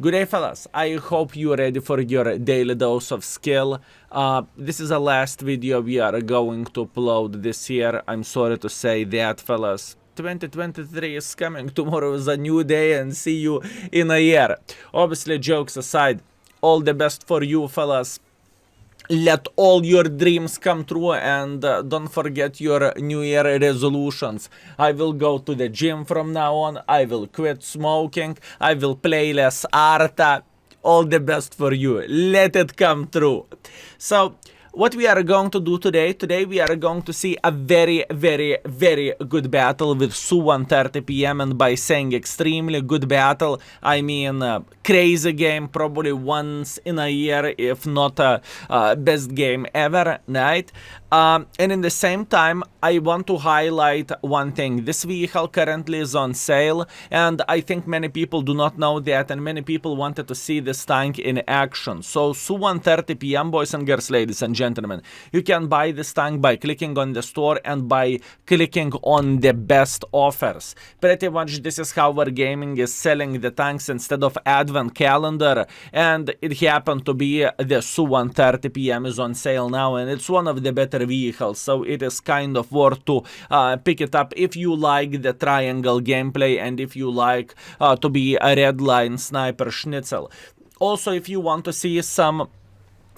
Good day, fellas. I hope you're ready for your daily dose of skill. This is the last video we are going to upload this year. I'm sorry to say that, fellas. 2023 is coming. Tomorrow is a new day, and see you in a year. Obviously, jokes aside, all the best for you, fellas. Let all your dreams come true, and don't forget your New Year resolutions. I will go to the gym from now on. I will quit smoking. I will play less Arta. All the best for you. Let it come true. So, what we are going to do today we are going to see a very good battle with SU-130PM, and by saying extremely good battle, I mean crazy game, probably once in a year, if not best game ever, right? And in the same time, I want to highlight one thing. This vehicle currently is on sale, and I think many people do not know that, and many people wanted to see this tank in action. So SU-130PM, boys and girls, ladies and gentlemen, you can buy this tank by clicking on the store and by clicking on the best offers. Pretty much this is how Wargaming is selling the tanks instead of advent calendar, and it happened to be the SU-130PM is on sale now, and it's one of the better vehicles, so it is kind of worth to pick it up if you like the triangle gameplay and if you like to be a red line sniper schnitzel. Also, if you want to see some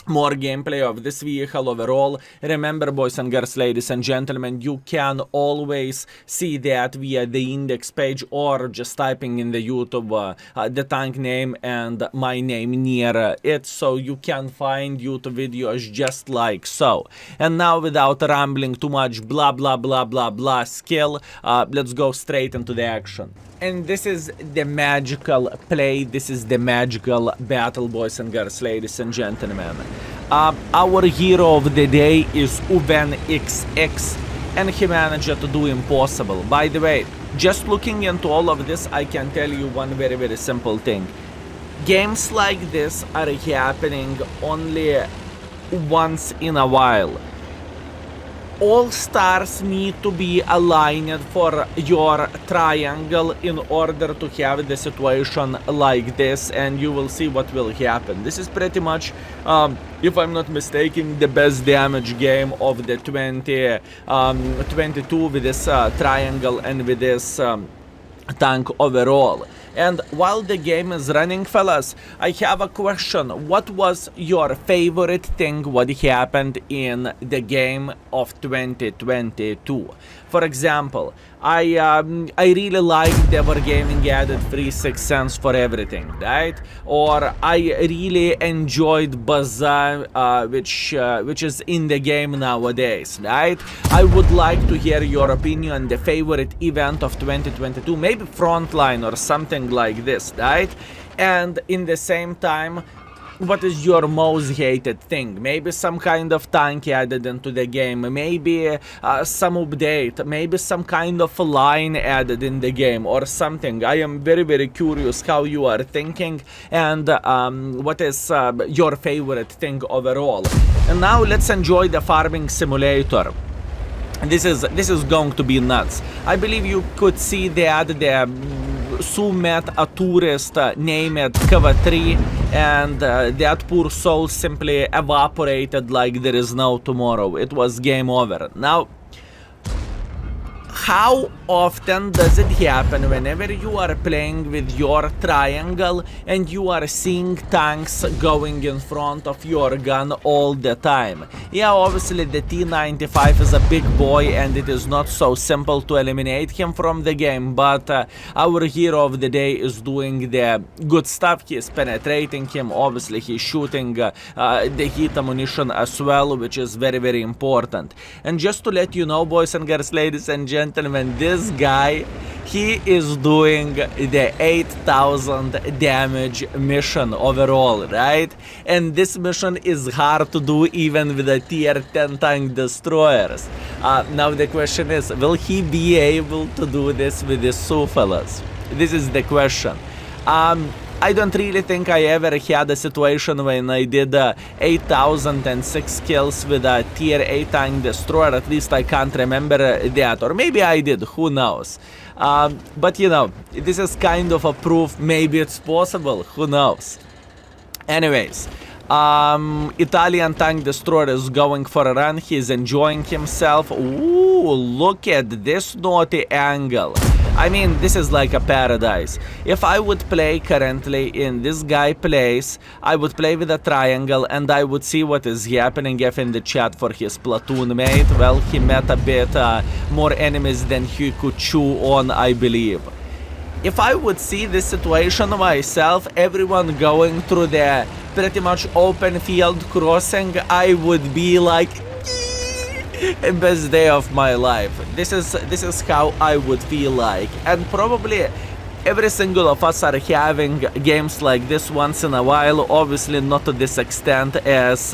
more gameplay of this vehicle overall, remember, boys and girls, ladies and gentlemen, you can always see that via the index page or just typing in the YouTube the tank name and my name near it, so you can find YouTube videos just like so. And now, without rambling too much blah blah skill, let's go straight into the action. And this is the magical play, this is the magical battle, boys and girls, ladies and gentlemen. Our hero of the day is Uven XX, and he managed to do impossible. By the way, just looking into all of this, I can tell you one very simple thing. Games like this are happening only once in a while. All stars need to be aligned for your triangle in order to have the situation like this, and you will see what will happen. This is pretty much, if I'm not mistaken, the best damage game of the 2022 with this triangle and with this tank overall. And while the game is running, fellas, I have a question. What was your favorite thing what happened in the game of 2022? For example, I really liked the Wargaming added free 6 cents for everything, right? Or I really enjoyed Bazaar, which is in the game nowadays, right? I would like to hear your opinion on the favorite event of 2022, maybe Frontline or something like this, right? And in the same time, what is your most hated thing? Maybe some kind of tank added into the game, maybe some update, maybe some kind of line added in the game or something. I am very curious how you are thinking, and what is your favorite thing overall. And now let's enjoy the farming simulator. This is going to be nuts. I believe you could see that the Su met a tourist named Cover3, and that poor soul simply evaporated like there is no tomorrow. It was game over. Now, how often does it happen whenever you are playing with your triangle and you are seeing tanks going in front of your gun all the time? Yeah, obviously the T-95 is a big boy and it is not so simple to eliminate him from the game, but our hero of the day is doing the good stuff. He is penetrating him, obviously he's shooting the heat ammunition as well, which is very important. And just to let you know, boys and girls, ladies and gentlemen, this guy, he is doing the 8,000 damage mission overall, right? And this mission is hard to do even with the tier 10 tank destroyers. Now the question is, will he be able to do this with the Su, fellas? This is the question. I don't really think I ever had a situation when I did 8,006 kills with a tier 8 tank destroyer. At least I can't remember that. Or maybe I did, who knows. But you know, this is kind of a proof. Maybe it's possible, who knows. Anyways, Italian tank destroyer is going for a run. He's enjoying himself. Ooh, look at this naughty angle. I mean, this is like a paradise. If I would play currently in this guy place, I would play with a triangle and I would see what is happening if in the chat for his platoon mate. Well, he met a bit more enemies than he could chew on, I believe. If I would see this situation myself, everyone going through the pretty much open field crossing, I would be like, best day of my life. This is how I would feel like. And probably every single of us are having games like this once in a while. Obviously not to this extent as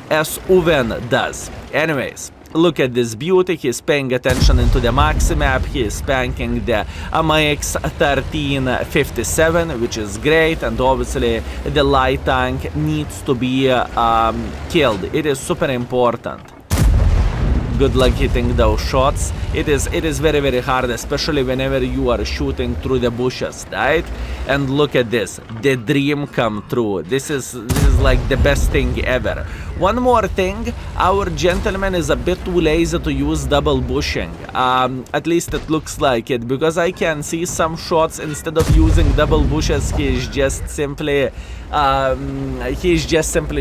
Uven does. Anyways, look at this beauty. He's paying attention into the maxi map. He is spanking the MX-1357, which is great, and obviously the light tank needs to be killed. It is super important. Good luck hitting those shots. It is very, very hard, especially whenever you are shooting through the bushes, right? And look at this, the dream come true. This is like the best thing ever. One more thing, our gentleman is a bit too lazy to use double bushing. At least it looks like it, because I can see some shots instead of using double bushes, he's just simply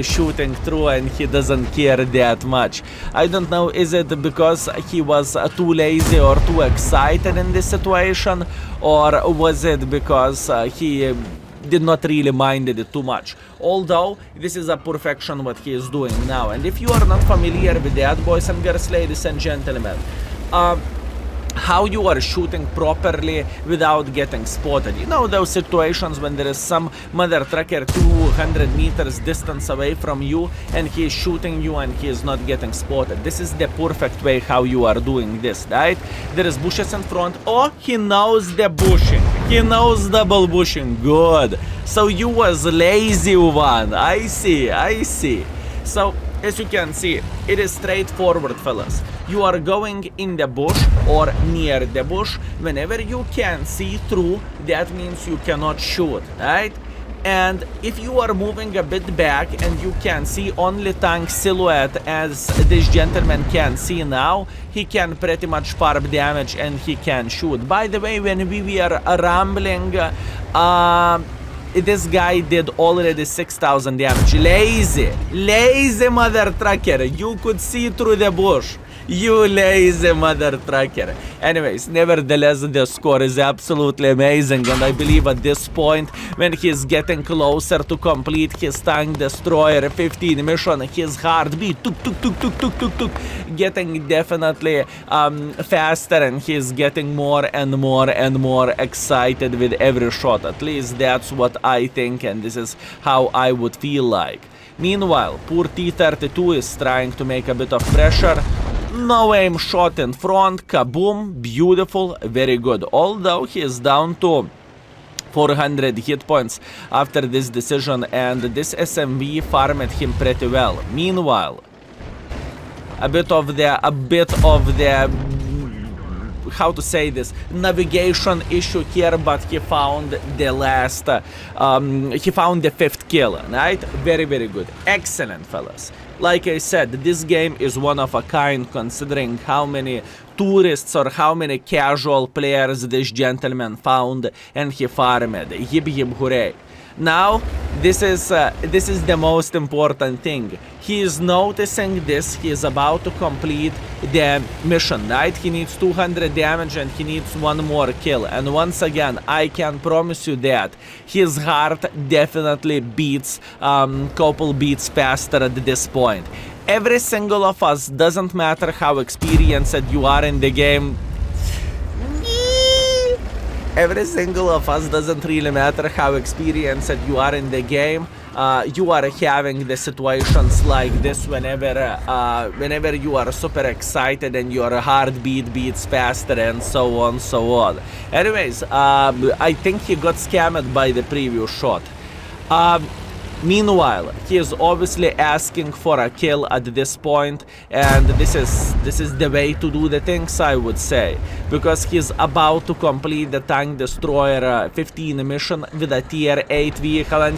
shooting through and he doesn't care that much. I don't know, is it because he was too lazy or too excited in this situation, or was it because he did not really mind it too much? Although this is a perfection what he is doing now. And if you are not familiar with that, boys and girls, ladies and gentlemen, how you are shooting properly without getting spotted. You know those situations when there is some mother trucker 200 meters distance away from you and he is shooting you and he is not getting spotted. This is the perfect way how you are doing this, right? There is bushes in front. Oh, he knows the bushing. He knows double bushing. Good. So you was lazy one. I see. So as you can see, it is straightforward, fellas. You are going in the bush or near the bush. Whenever you can see through, that means you cannot shoot, right? And if you are moving a bit back and you can see only tank silhouette, as this gentleman can see now, he can pretty much farm damage and he can shoot. By the way, when we were rambling, this guy did already 6,000 damage. Lazy mother trucker. You could see through the bush. You lazy mother trucker. Anyways, nevertheless, the score is absolutely amazing, and I believe at this point, when he's getting closer to complete his tank destroyer 15 mission, his heartbeat getting definitely faster, and he's getting more and more excited with every shot. At least that's what I think, and this is how I would feel like. Meanwhile, poor T-32 is trying to make a bit of pressure. No aim shot in front, kaboom, beautiful, very good. Although he is down to 400 hit points after this decision, and this SMV farmed him pretty well. Meanwhile, a bit of the how to say this, navigation issue here, but he found the last, he found the 5th kill, right? Very, very good. Excellent, fellas. Like I said, this game is one of a kind, considering how many tourists or how many casual players this gentleman found and he farmed. Yip yip hooray. Now, this is the most important thing. He is noticing this. He is about to complete the mission, right? He needs 200 damage and he needs one more kill. And once again, I can promise you that his heart definitely beats couple beats faster at this point. Every single of us, doesn't matter how experienced you are in the game, every single of us, doesn't really matter how experienced you are in the game. You are having the situations like this whenever you are super excited and your heartbeat beats faster and so on, so on. Anyways, I think he got scammed by the previous shot. Meanwhile, he is obviously asking for a kill at this point, and this is the way to do the things, I would say, because he's about to complete the Tank Destroyer 15 mission with a tier 8 vehicle, and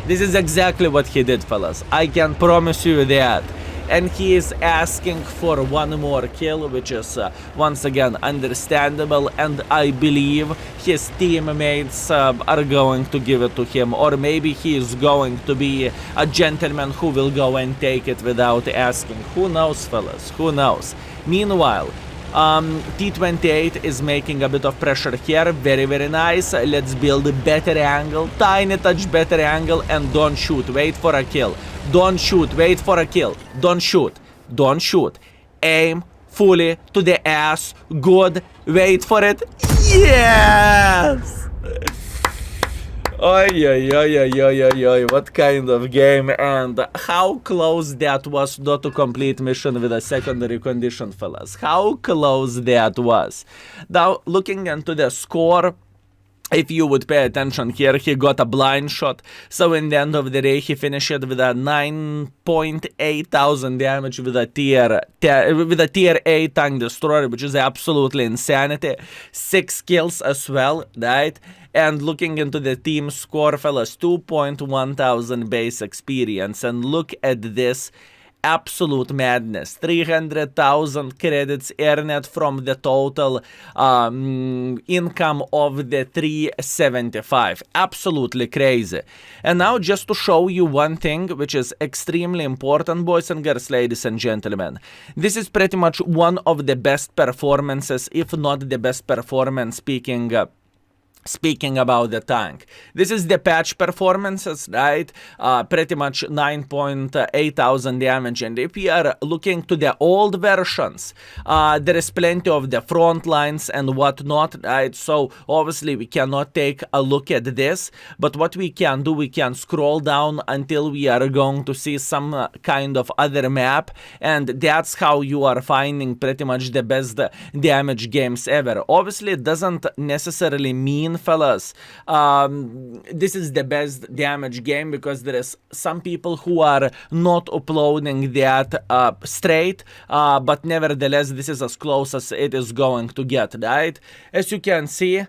this is exactly what he did, fellas. I can promise you that. And he is asking for one more kill, which is once again understandable, and I believe his teammates are going to give it to him, or maybe he is going to be a gentleman who will go and take it without asking. Who knows, fellas? Who knows? Meanwhile, T28 is making a bit of pressure here. Very, very nice. Let's build a better angle, tiny touch better angle, and don't shoot. Wait for a kill. Don't shoot. Wait for a kill. Don't shoot. Don't shoot. Aim fully to the ass. Good. Wait for it. Yes! Oi, oi, oi, oi, oi, oi, oi, what kind of game, and how close that was not to complete mission with a secondary condition, fellas. How close that was. Now, looking into the score, if you would pay attention here, he got a blind shot, so in the end of the day, he finished it with a 9.8 thousand damage with a tier 8 Tank Destroyer, which is absolutely insanity. 6 kills as well, right? And looking into the team score, fellas, 2.1 thousand base experience, and look at this absolute madness. 300,000 credits earned from the total income of the 375. Absolutely crazy. And now just to show you one thing which is extremely important, boys and girls, ladies and gentlemen. This is pretty much one of the best performances, if not the best performance, speaking about the tank. This is the patch performances, right? Pretty much 9.8 thousand damage. And if we are looking to the old versions, there is plenty of the front lines and whatnot, right? So obviously we cannot take a look at this, but what we can do, we can scroll down until we are going to see some kind of other map, and that's how you are finding pretty much the best damage games ever. Obviously it doesn't necessarily mean, fellas, this is the best damage game, because there is some people who are not uploading that straight, but nevertheless this is as close as it is going to get, right? As you can see,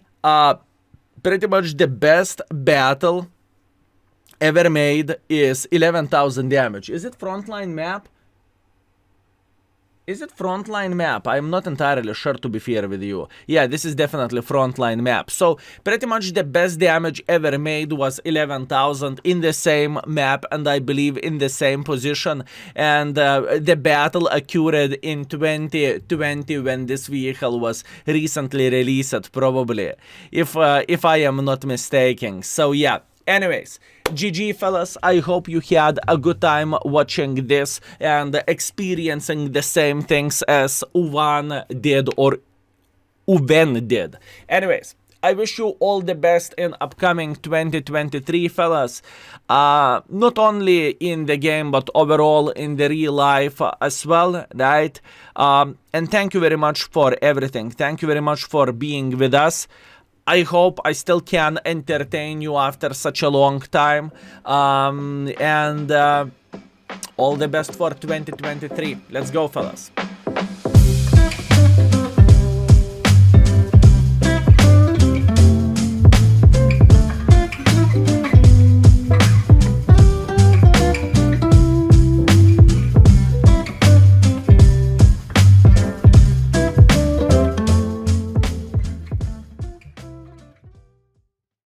pretty much the best battle ever made is 11,000 damage. Is it frontline map? Is it frontline map? I'm not entirely sure, to be fair with you. Yeah, this is definitely frontline map. So pretty much the best damage ever made was 11,000 in the same map, and I believe in the same position. And the battle occurred in 2020 when this vehicle was recently released, probably, if I am not mistaken. So yeah. Anyways, GG, fellas. I hope you had a good time watching this and experiencing the same things as Uvan did, or Uven did. Anyways, I wish you all the best in upcoming 2023, fellas. Not only in the game, but overall in the real life as well, right? And thank you very much for everything. Thank you very much for being with us. I hope I still can entertain you after such a long time. And all the best for 2023. Let's go, fellas.